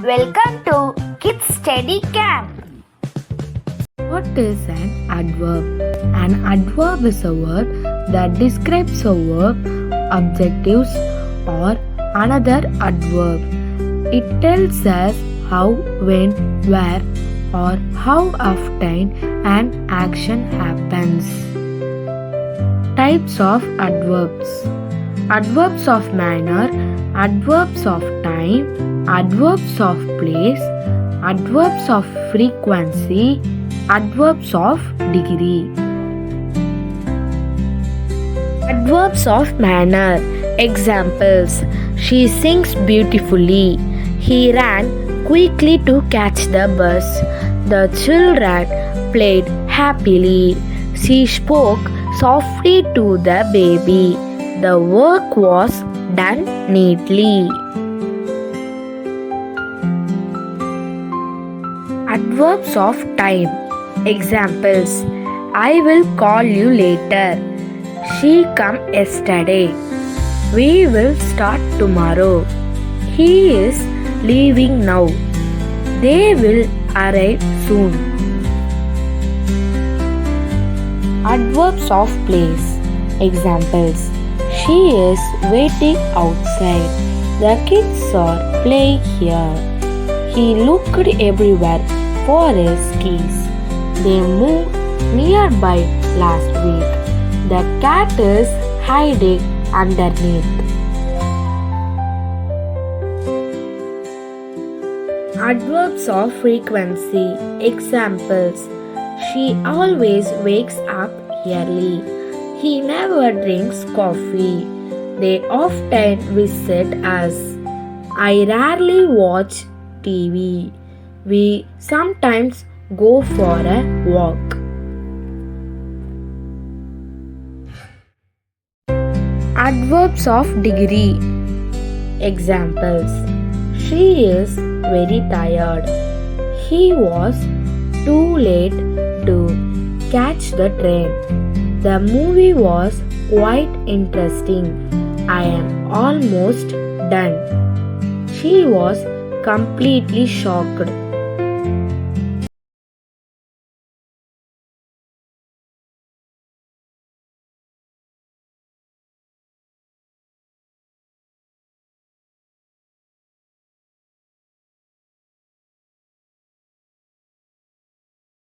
Welcome to Kids Study Camp. What is an adverb? An adverb is a word that describes a verb, adjectives, or another adverb. It tells us how, when, where, or how often an action happens. Types of adverbs: adverbs of manner, adverbs of time, adverbs of place, adverbs of frequency, adverbs of degree. Adverbs of manner. Examples: she sings beautifully. He ran quickly to catch the bus. The children played happily. She spoke softly to the baby. The work was done neatly. Adverbs of time. Examples: I will call you later. She came yesterday. We will start tomorrow. He is leaving now. They will arrive soon. Adverbs of place. Examples: she is waiting outside. The kids are playing here. He looked everywhere for his keys. They moved nearby last week. The cat is hiding underneath. Adverbs of frequency. Examples: she always wakes up early. He never drinks coffee. They often visit us. I rarely watch TV. We sometimes go for a walk. Adverbs of degree. Examples: she is very tired. He was too late to catch the train. The movie was quite interesting. I am almost done. She was completely shocked.